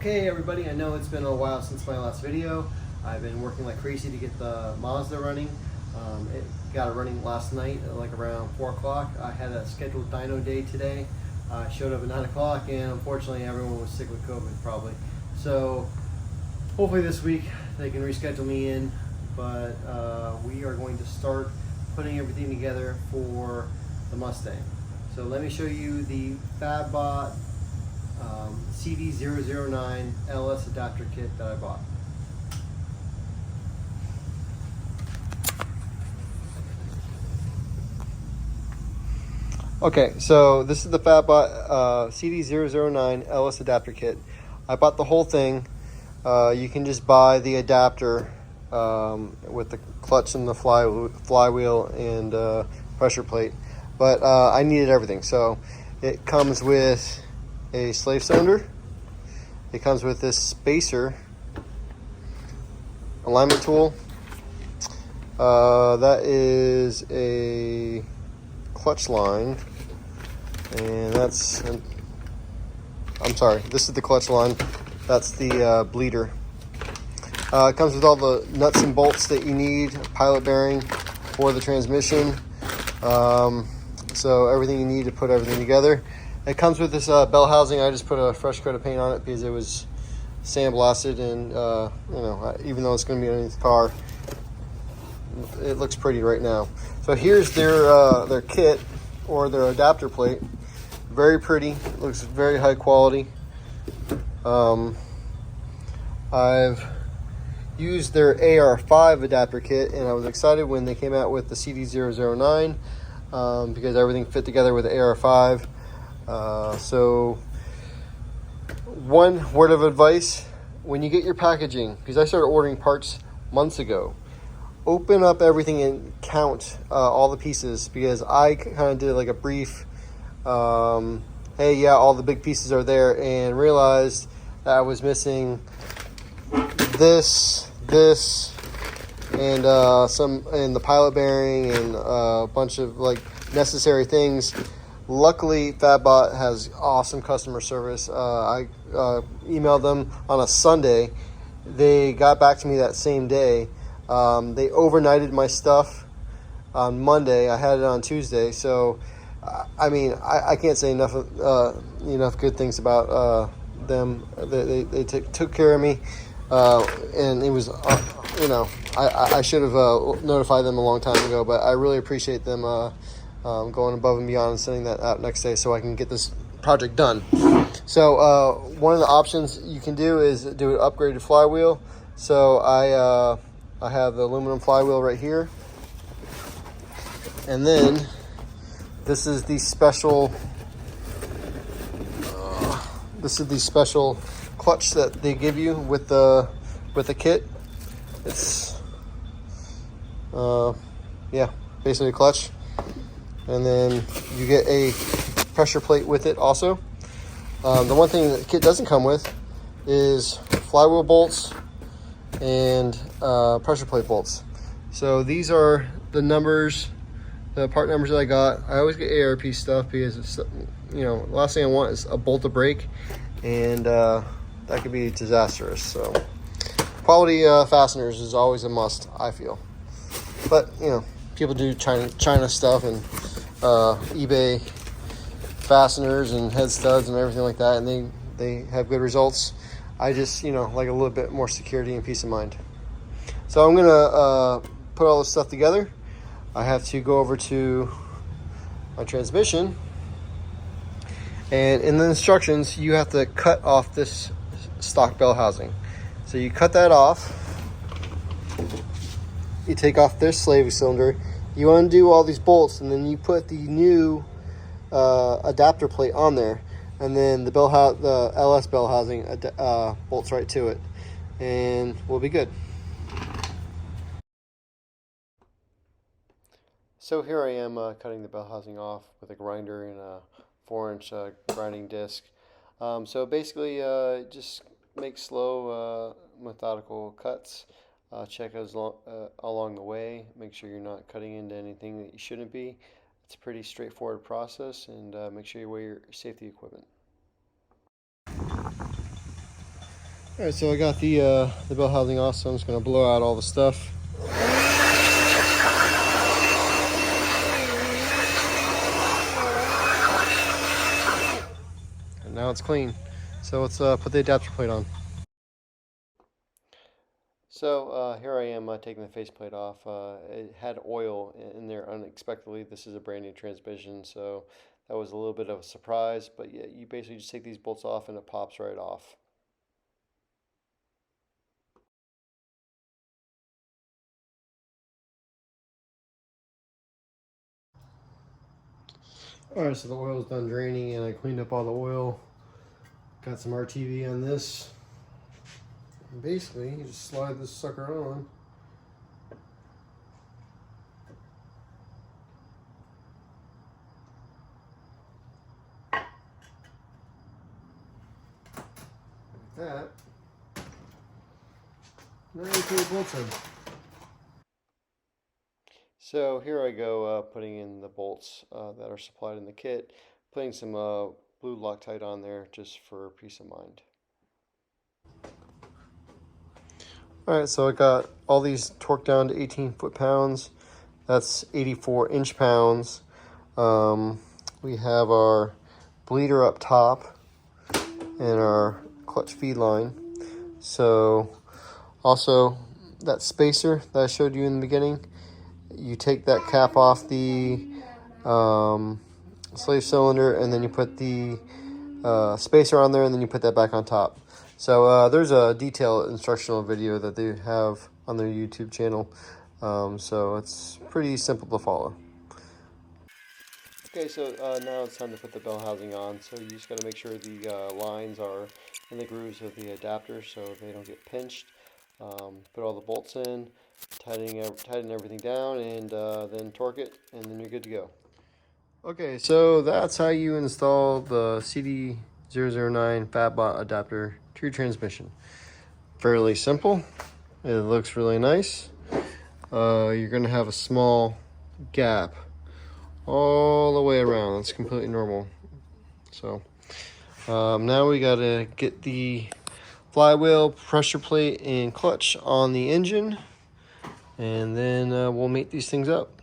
Okay everybody, I know it's been a while since my last video. I've been working like crazy to get the Mazda running. It got it running last night like around 4 o'clock. I had a scheduled dyno day today. I showed up at 9 o'clock and unfortunately everyone was sick with COVID probably. So hopefully this week they can reschedule me in, but we are going to start putting everything together for the Mustang. So let me show you the Fabbot CD009 LS adapter kit that I bought. Okay, so this is the Fabbot CD009 LS adapter kit. I bought the whole thing. You can just buy the adapter with the clutch and the flywheel and pressure plate, but I needed everything. So it comes with a slave cylinder. It comes with this spacer, alignment tool. That is a clutch line, and that's, I'm sorry, this is the clutch line. That's the bleeder. It comes with all the nuts and bolts that you need, pilot bearing for the transmission. So everything you need to put everything together. It comes with this bell housing. I just put a fresh coat of paint on it because it was sandblasted, and you know, even though it's going to be underneath the car, it looks pretty right now. So here's their kit, or their adapter plate. Very pretty. It looks very high quality. I've used their AR5 adapter kit, and I was excited when they came out with the CD009 because everything fit together with the AR5. So one word of advice: when you get your packaging, because I started ordering parts months ago, open up everything and count all the pieces, because I kind of did like a brief hey, yeah, all the big pieces are there, and realized that I was missing this, and and the pilot bearing, and a bunch of like necessary things. Luckily, Fabbot has awesome customer service. I emailed them on a Sunday. They got back to me that same day. They overnighted my stuff on Monday. I had it on Tuesday. So, I mean, I can't say enough good things about them. They took care of me, and it was, I should have notified them a long time ago. But I really appreciate them going above and beyond and sending that out next day so I can get this project done. So one of the options you can do is do an upgraded flywheel. So I have the aluminum flywheel right here, and then this is the special clutch that they give you with the kit. It's basically a clutch. And then you get a pressure plate with it also. The one thing that the kit doesn't come with is flywheel bolts and pressure plate bolts. So these are the numbers, the part numbers that I got. I always get ARP stuff because it's, the last thing I want is a bolt to break, and that could be disastrous. So quality fasteners is always a must, I feel. But people do China stuff and eBay fasteners and head studs and everything like that, and they have good results. I just like a little bit more security and peace of mind. So I'm gonna put all this stuff together. I have to go over to my transmission, and in the instructions you have to cut off this stock bell housing. So you cut that off. You take off this slave cylinder, you undo all these bolts, and then you put the new adapter plate on there, and then the LS bell housing bolts right to it, and we'll be good. So here I am cutting the bell housing off with a grinder and a 4-inch grinding disc. So basically just make slow methodical cuts. Check us along the way. Make sure you're not cutting into anything that you shouldn't be. It's a pretty straightforward process, and make sure you wear your safety equipment. All right, so I got the bell housing off, so I'm just gonna blow out all the stuff. And now it's clean. So let's put the adapter plate on. So here I am taking the faceplate off. It had oil in there unexpectedly. This is a brand new transmission, so that was a little bit of a surprise. But yeah, you basically just take these bolts off and it pops right off. Alright, so the oil is done draining and I cleaned up all the oil. Got some RTV on this. And basically, you just slide this sucker on. Like that. Now you put the bolts in. So here I go putting in the bolts that are supplied in the kit, putting some blue Loctite on there just for peace of mind. Alright, so I got all these torqued down to 18 foot-pounds. That's 84 inch-pounds. We have our bleeder up top and our clutch feed line. So also that spacer that I showed you in the beginning, you take that cap off the slave cylinder and then you put the spacer on there and then you put that back on top. So there's a detailed instructional video that they have on their YouTube channel. So it's pretty simple to follow. Okay, so now it's time to put the bell housing on. So you just got to make sure the lines are in the grooves of the adapter so they don't get pinched. Put all the bolts in, tighten everything down, and then torque it, and then you're good to go. Okay, so that's how you install the CD009 Fabbot adapter to your transmission. Fairly simple. It looks really nice. You're going to have a small gap all the way around. That's completely normal. So now we got to get the flywheel, pressure plate, and clutch on the engine, and then we'll mate these things up.